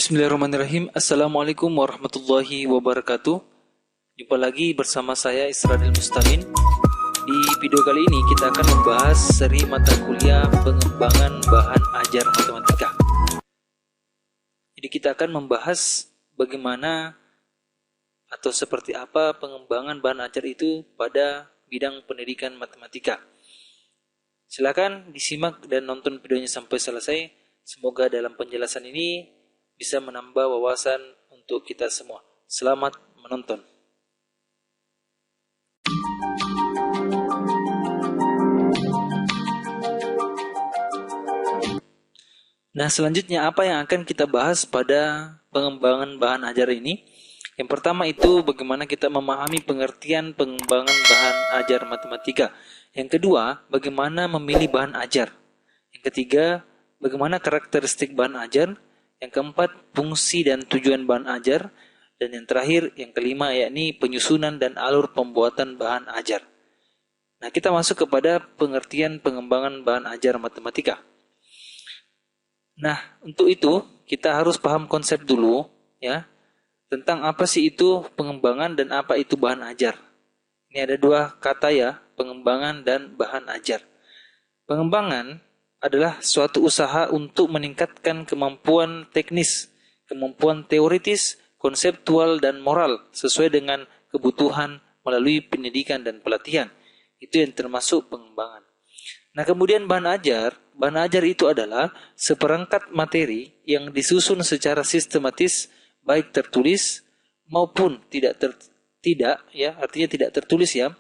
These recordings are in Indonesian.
Bismillahirrahmanirrahim. Assalamualaikum warahmatullahi wabarakatuh. Jumpa lagi bersama saya Isradil Mustamin. Di video kali ini kita akan membahas seri mata kuliah pengembangan bahan ajar matematika. Jadi kita akan membahas bagaimana atau seperti apa pengembangan bahan ajar itu pada bidang pendidikan matematika. Silakan disimak dan nonton videonya sampai selesai. Semoga dalam penjelasan ini bisa menambah wawasan untuk kita semua. Selamat menonton. Nah, selanjutnya apa yang akan kita bahas pada pengembangan bahan ajar ini? Yang pertama itu bagaimana kita memahami pengertian pengembangan bahan ajar matematika. Yang kedua, bagaimana memilih bahan ajar. Yang ketiga, bagaimana karakteristik bahan ajar. Yang keempat, fungsi dan tujuan bahan ajar. Dan yang terakhir, yang kelima, yakni penyusunan dan alur pembuatan bahan ajar. Nah, kita masuk kepada pengertian pengembangan bahan ajar matematika. Nah, untuk itu, kita harus paham konsep dulu, ya, tentang apa sih itu pengembangan dan apa itu bahan ajar. Ini ada dua kata ya, pengembangan dan bahan ajar. Pengembangan adalah suatu usaha untuk meningkatkan kemampuan teknis, kemampuan teoritis, konseptual, dan moral sesuai dengan kebutuhan melalui pendidikan dan pelatihan. Itu yang termasuk pengembangan. Nah, kemudian bahan ajar itu adalah seperangkat materi yang disusun secara sistematis, baik tertulis maupun artinya tidak tertulis ya,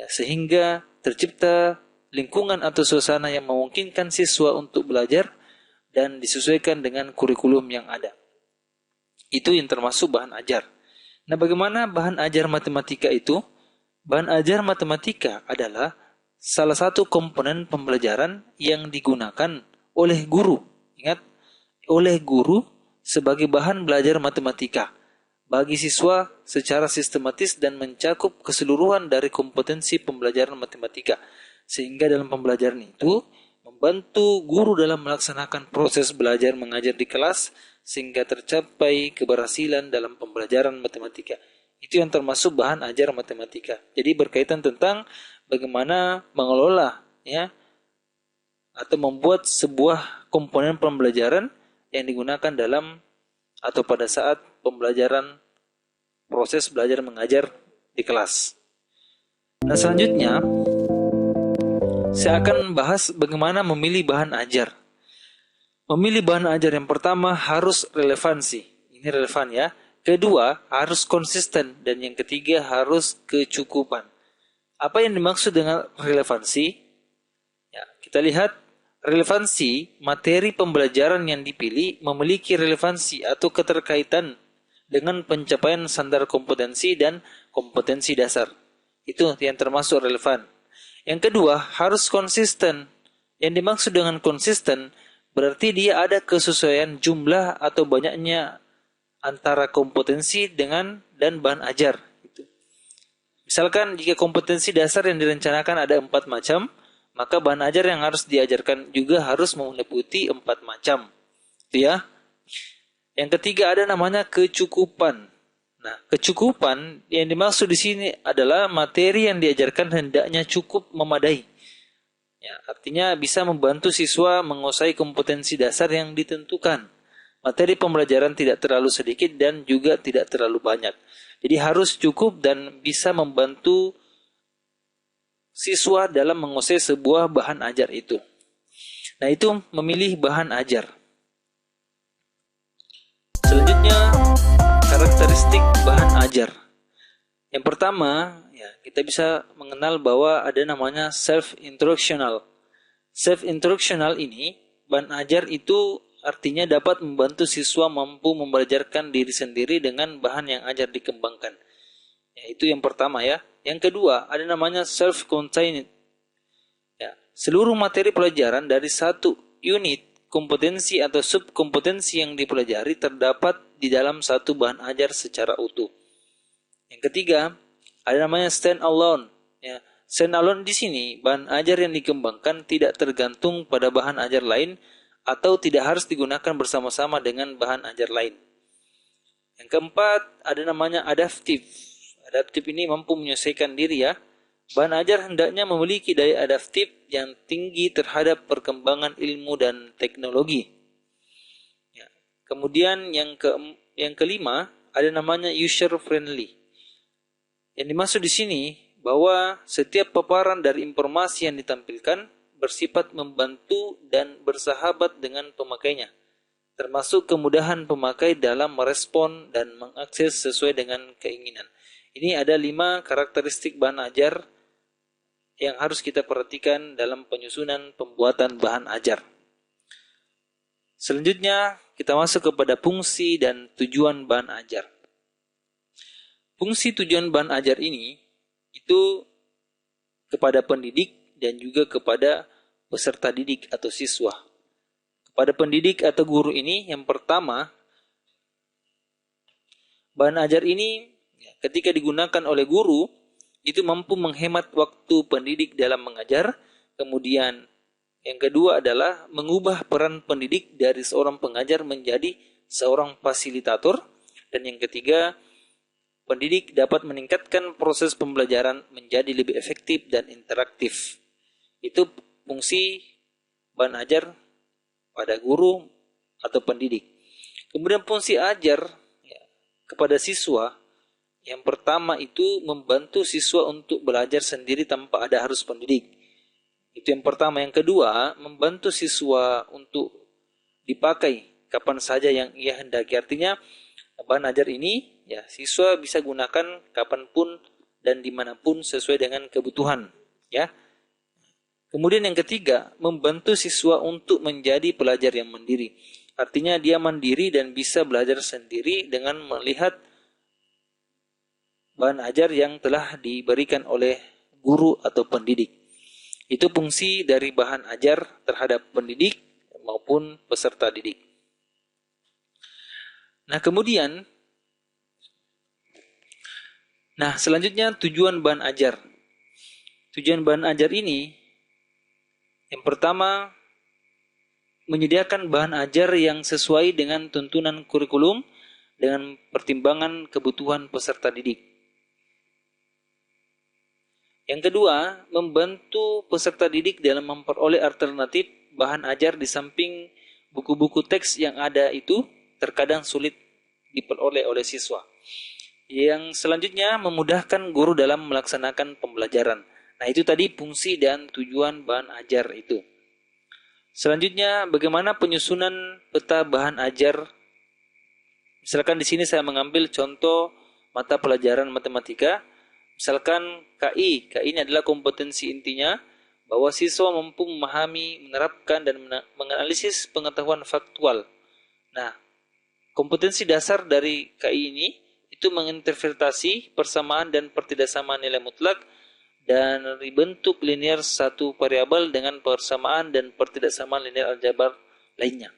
sehingga tercipta lingkungan atau suasana yang memungkinkan siswa untuk belajar dan disesuaikan dengan kurikulum yang ada. Itu yang termasuk bahan ajar. Nah, bagaimana bahan ajar matematika itu? Bahan ajar matematika adalah salah satu komponen pembelajaran yang digunakan oleh guru. Ingat, oleh guru sebagai bahan belajar matematika bagi siswa secara sistematis dan mencakup keseluruhan dari kompetensi pembelajaran matematika. Sehingga dalam pembelajaran itu membantu guru dalam melaksanakan proses belajar mengajar di kelas sehingga tercapai keberhasilan dalam pembelajaran matematika. Itu yang termasuk bahan ajar matematika. Jadi berkaitan tentang bagaimana mengelola ya atau membuat sebuah komponen pembelajaran yang digunakan dalam atau pada saat pembelajaran proses belajar mengajar di kelas. Nah, selanjutnya saya akan membahas bagaimana memilih bahan ajar. Memilih bahan ajar yang pertama harus relevansi. Ini relevan ya. Kedua, harus konsisten. Dan yang ketiga, harus kecukupan. Apa yang dimaksud dengan relevansi? Ya, kita lihat relevansi materi pembelajaran yang dipilih memiliki relevansi atau keterkaitan dengan pencapaian standar kompetensi dan kompetensi dasar. Itu yang termasuk relevan. Yang kedua, harus konsisten. Yang dimaksud dengan konsisten, berarti dia ada kesesuaian jumlah atau banyaknya antara kompetensi dengan dan bahan ajar. Misalkan jika kompetensi dasar yang direncanakan ada 4 macam, maka bahan ajar yang harus diajarkan juga harus meliputi 4 macam. Itu ya. Yang ketiga ada namanya kecukupan. Nah, kecukupan yang dimaksud di sini adalah materi yang diajarkan hendaknya cukup memadai. Ya, artinya bisa membantu siswa menguasai kompetensi dasar yang ditentukan. Materi pembelajaran tidak terlalu sedikit dan juga tidak terlalu banyak. Jadi harus cukup dan bisa membantu siswa dalam menguasai sebuah bahan ajar itu. Nah, itu memilih bahan ajar. Selanjutnya, karakteristik bahan ajar. Yang pertama, ya, kita bisa mengenal bahwa ada namanya self-instructional. Self-instructional ini, bahan ajar itu artinya dapat membantu siswa mampu membelajarkan diri sendiri dengan bahan yang ajar dikembangkan. Ya, itu yang pertama ya. Yang kedua, ada namanya self-contained. Ya, seluruh materi pelajaran dari satu unit kompetensi atau subkompetensi yang dipelajari terdapat di dalam satu bahan ajar secara utuh. Yang ketiga, ada namanya stand alone. Ya, stand alone di sini bahan ajar yang dikembangkan tidak tergantung pada bahan ajar lain atau tidak harus digunakan bersama-sama dengan bahan ajar lain. Yang keempat, ada namanya adaptif. Adaptif ini mampu menyesuaikan diri ya. Bahan ajar hendaknya memiliki daya adaptif yang tinggi terhadap perkembangan ilmu dan teknologi. Ya. Kemudian yang kelima, ada namanya user friendly. Yang dimaksud di sini bahwa setiap paparan dari informasi yang ditampilkan bersifat membantu dan bersahabat dengan pemakainya, termasuk kemudahan pemakai dalam merespon dan mengakses sesuai dengan keinginan. Ini ada 5 karakteristik bahan ajar yang harus kita perhatikan dalam penyusunan pembuatan bahan ajar. Selanjutnya kita masuk kepada fungsi dan tujuan bahan ajar. Fungsi tujuan bahan ajar ini itu kepada pendidik dan juga kepada peserta didik atau siswa. Kepada pendidik atau guru ini, yang pertama, bahan ajar ini ketika digunakan oleh guru, itu mampu menghemat waktu pendidik dalam mengajar. Kemudian yang kedua adalah mengubah peran pendidik dari seorang pengajar menjadi seorang fasilitator. Dan yang ketiga, pendidik dapat meningkatkan proses pembelajaran menjadi lebih efektif dan interaktif. Itu fungsi bahan ajar pada guru atau pendidik. Kemudian fungsi ajar ya, kepada siswa, yang pertama itu membantu siswa untuk belajar sendiri tanpa ada harus pendidik. Itu yang pertama. Yang kedua, membantu siswa untuk dipakai kapan saja yang ia hendaki. Artinya bahan ajar ini ya siswa bisa gunakan kapanpun dan dimanapun sesuai dengan kebutuhan. Ya. Kemudian yang ketiga, membantu siswa untuk menjadi pelajar yang mandiri. Artinya dia mandiri dan bisa belajar sendiri dengan melihat bahan ajar yang telah diberikan oleh guru atau pendidik. Itu fungsi dari bahan ajar terhadap pendidik maupun peserta didik. Nah, selanjutnya tujuan bahan ajar. Tujuan bahan ajar ini, yang pertama, menyediakan bahan ajar yang sesuai dengan tuntunan kurikulum dengan pertimbangan kebutuhan peserta didik. Yang kedua, membantu peserta didik dalam memperoleh alternatif bahan ajar di samping buku-buku teks yang ada itu terkadang sulit diperoleh oleh siswa. Yang selanjutnya, memudahkan guru dalam melaksanakan pembelajaran. Nah, itu tadi fungsi dan tujuan bahan ajar itu. Selanjutnya, bagaimana penyusunan peta bahan ajar? Misalkan di sini saya mengambil contoh mata pelajaran matematika. Misalkan KI ini adalah kompetensi intinya bahwa siswa mampu memahami, menerapkan, dan menganalisis pengetahuan faktual. Nah, kompetensi dasar dari KI ini itu menginterpretasi persamaan dan pertidaksamaan nilai mutlak dan dibentuk linear satu variabel dengan persamaan dan pertidaksamaan linear aljabar lainnya.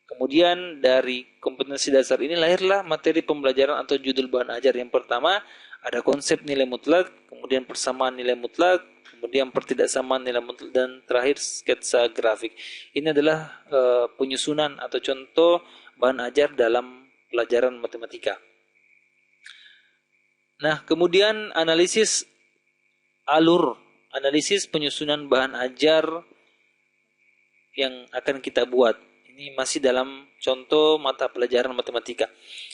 Kemudian dari kompetensi dasar ini lahirlah materi pembelajaran atau judul bahan ajar. Yang pertama ada konsep nilai mutlak, kemudian persamaan nilai mutlak, kemudian pertidaksamaan nilai mutlak, dan terakhir sketsa grafik. Ini adalah penyusunan atau contoh bahan ajar dalam pelajaran matematika. Nah, kemudian analisis alur, analisis penyusunan bahan ajar yang akan kita buat. Ini masih dalam contoh mata pelajaran matematika.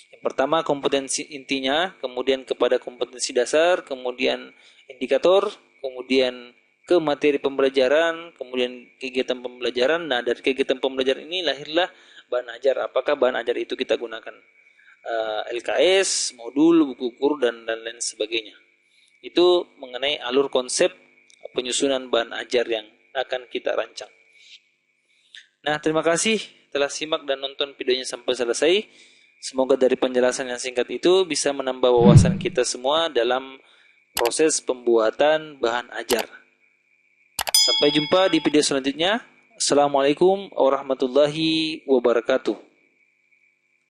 Yang pertama kompetensi intinya, kemudian kepada kompetensi dasar, kemudian indikator, kemudian ke materi pembelajaran, kemudian kegiatan pembelajaran. Nah, dari kegiatan pembelajaran ini lahirlah bahan ajar. Apakah bahan ajar itu kita gunakan LKS, modul, buku kur, dan lain sebagainya. Itu mengenai alur konsep penyusunan bahan ajar yang akan kita rancang. Nah, terima kasih telah simak dan nonton videonya sampai selesai. Semoga dari penjelasan yang singkat itu bisa menambah wawasan kita semua dalam proses pembuatan bahan ajar. Sampai jumpa di video selanjutnya. Assalamualaikum warahmatullahi wabarakatuh.